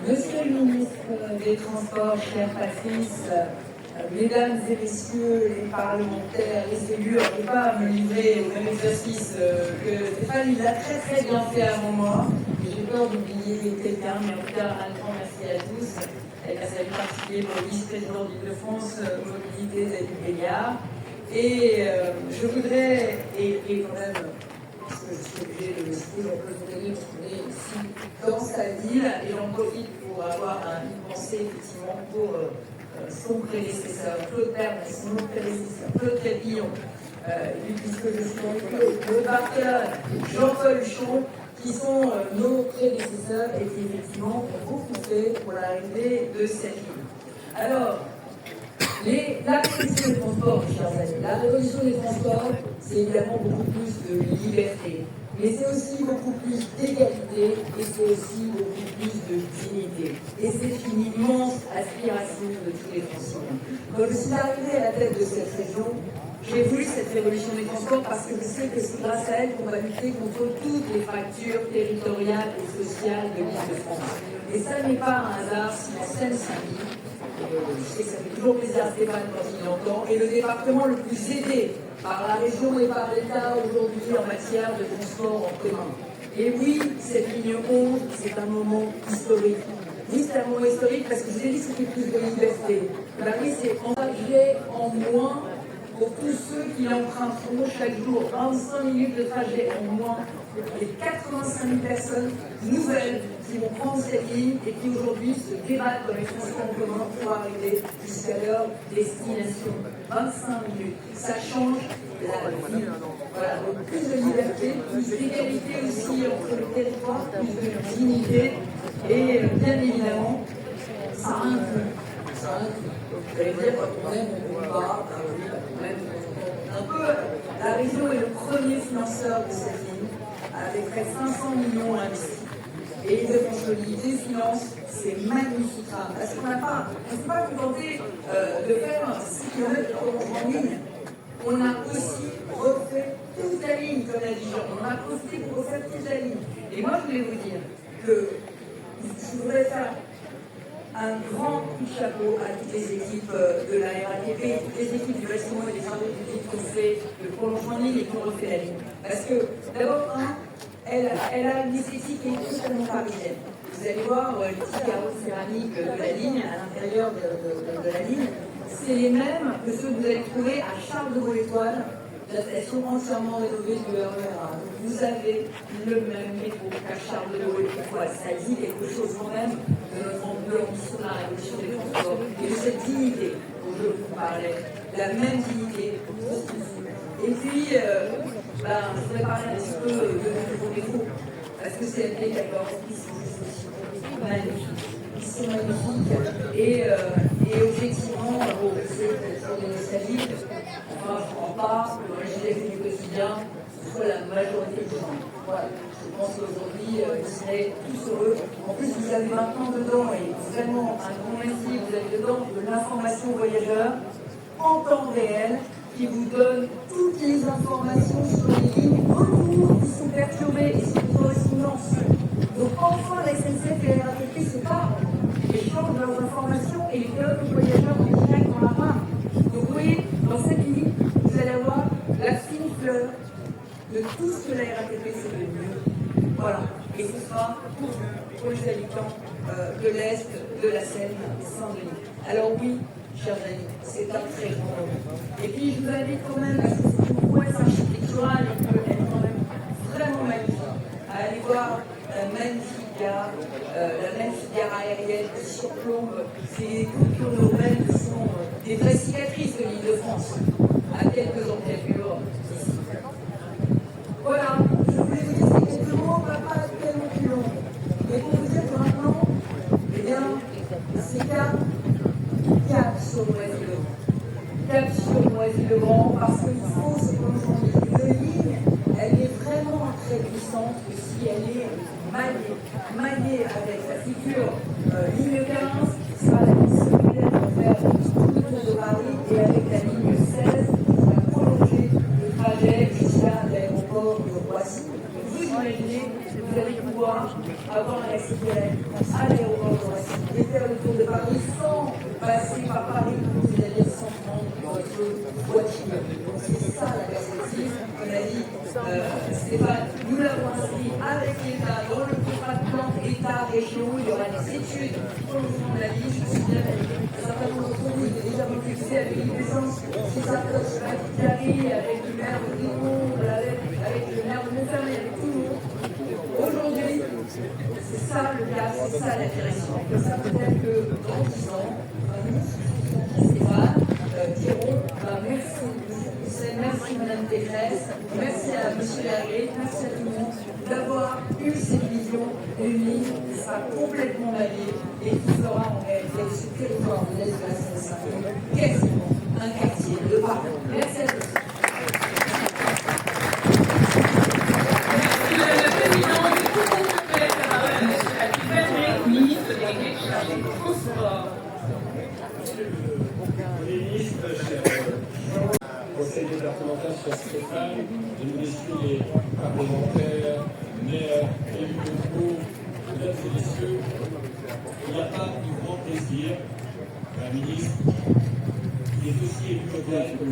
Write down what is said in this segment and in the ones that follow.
Monsieur le ministre des Transports, cher Patrice, mesdames et messieurs les parlementaires, les élus, je ne vais pas me livrer au même exercice que Stéphane, il l'a très très bien fait avant moi. J'ai peur d'oublier quelqu'un, mais en tout cas, un grand merci à tous. Avec un salut particulier pour le vice-président d'Île-de-France, Mobilité, David Béliard. Et je voudrais, et quand même, parce que je suis obligée de le citer, Jean-Claude Montagneux, parce qu'on est ici dans sa ville, et j'en profite pour avoir une pensée effectivement pour son prédécesseur, Claude Bernès, son autre prédécesseur, Claude Crépillon, puisque je suis le Barca, Jean-Paul Chon, qui sont nos prédécesseurs et qui effectivement ont beaucoup fait pour l'arrivée de cette ville. Alors, la révolution des transports, chers amis, la révolution des transports, c'est évidemment beaucoup plus de liberté, mais c'est aussi beaucoup plus d'égalité et c'est aussi beaucoup plus de dignité. Et c'est une immense aspiration de tous les Franciliens. Quand je suis arrivée à la tête de cette région, j'ai voulu cette révolution des transports parce que je sais que c'est grâce à elle qu'on va lutter contre toutes les fractures territoriales et sociales de l'Île-de-France. Et ça n'est pas un hasard si en Seine-Saint-Denis, je sais que ça fait toujours plaisir à Stéphane quand il l'entend, est le département le plus aidé par la région et par l'État aujourd'hui en matière de transport en commun. Et oui, cette ligne 11, c'est un moment historique. Oui, c'est un moment historique parce que je vous ai dit que c'était plus de liberté. Ben oui, c'est engagé en moins pour tous ceux qui l'emprunteront chaque jour. 25 minutes de trajet en moins. Les 85 000 personnes nouvelles qui vont prendre cette ligne et qui aujourd'hui se débattent dans les transports en commun pour arriver jusqu'à leur destination. 25 minutes. Ça change la vie. Voilà, donc plus de liberté, plus d'égalité aussi entre les territoires, plus de dignité et bien évidemment, ça a un coût. Ça a un coût. Vous allez dire, quand on aime, on ne pas, on aime, un peu. La région est le premier financeur de cette ligne, avec près de 500 millions investis. Et Île-de-France Mobilité finance ces magnifiques rames. Parce qu'on n'a pas, on ne s'est pas contenté de faire 6 km en ligne. On a aussi refait toute la ligne, comme l'a dit Jean. On en a profité pour refaire toute la ligne. Et moi, je voulais vous dire que je voudrais faire un grand coup de chapeau à toutes les équipes de la RATP, toutes les équipes du bâtiment et des travaux publics qui ont fait le prolongement de ligne et qui ont refait la ligne. Parce que, d'abord, elle a une esthétique qui est totalement parisienne. Vous allez voir les petits carreaux céramiques de la ligne, à l'intérieur de la ligne, c'est les mêmes que ceux que vous allez trouver à Charles de Gaulle-Étoile, la station entièrement rénovée du RER. Vous avez le même métro qu'à Charles de Gaulle-Étoile. Ça dit quelque chose quand même de l'ambition de la révolution des transports et de cette dignité dont je vous parlais, la même dignité. Et puis, je voudrais parler un petit peu de nouveau métro, parce que c'est LP14 qui sont juste aussi magnifiques. Ils sont magnifiques et objectivement, c'est toujours des nostalgiques. Enfin, je ne crois pas que dans les gilets du quotidien, ce soit la majorité des gens. Voilà. Je pense qu'aujourd'hui, vous serez tous heureux. En plus, vous avez maintenant dedans, et vraiment un grand merci, vous avez dedans de l'information voyageur en temps réel, qui vous donne toutes les informations sur les lignes retour qui sont perturbées et c'est une correspondance. Donc enfin la SNCF et la RATP se parlent, échangent leurs informations et les donnent aux voyageurs en direct dans la main. Donc vous voyez, dans cette ligne, vous allez avoir la fine fleur de tout ce que la RATP fait de mieux. Voilà. Et ce sera pour les habitants de l'Est, de la Seine, Saint-Denis. Alors oui, chers amis, c'est un très grand moment. Et puis je vous invite quand même, parce que c'est une prouesse architecturale et qu'elle est quand même vraiment magnifique, à aller voir la magnifique gare aérienne qui surplombe ces coupures urbaines qui sont des vraies cicatrices de l'Île-de-France, à quelques encablures ici. Voilà, je voulais vous dire ces quelques mots, on ne va pas être tellement plus long. Mais pour vous dire que maintenant, eh bien, c'est cap sur Noisy-le-Grand. Cap sur Noisy-le-Grand, parce qu'il faut se plonger. Une ligne, elle est vraiment très puissante si elle est maillée avec la future ligne 15, qui sera la ligne circulaire qui va faire tout le tour de Paris, et avec la ligne 16, qui va prolonger le trajet jusqu'à l'aéroport de Roissy. Vous imaginez vous allez pouvoir avoir un accès direct à l'aéroport de Roissy et faire le tour de Paris sans passer par Paris, c'est-à-dire sans prendre votre voiture. Donc c'est ça la perspective, comme l'a dit Stéphane. Nous l'avons inscrit avec l'État dans le contrat de plan État-région. Il y aura des études pour le fond de la ligne. Je me souviens qu'un certain nombre d'entre vous étaient déjà mobilisés avec une présence qui s'approche avec Carrie, avec le maire de Lyon, avec le maire de Montfermeil, avec tout le monde. Aujourd'hui, c'est ça le cas, c'est ça la direction. Et ça peut-être que dans 10 ans, nous, Stéphane, diront merci Madame Pécresse, merci à M. Hervé, merci à tout le monde d'avoir eu cette vision unie qui sera complètement valide et qui fera en réalité ce territoire de l'Est de la Seine-Saint-Denis quasiment un quartier de Paris. Merci à tous. Conseil départemental sur Stéphane, je vous laisse les parlementaires, maires, élus locaux, mesdames et messieurs, il n'y a pas de grand plaisir un ministre qui est aussi élu local que le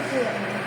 fait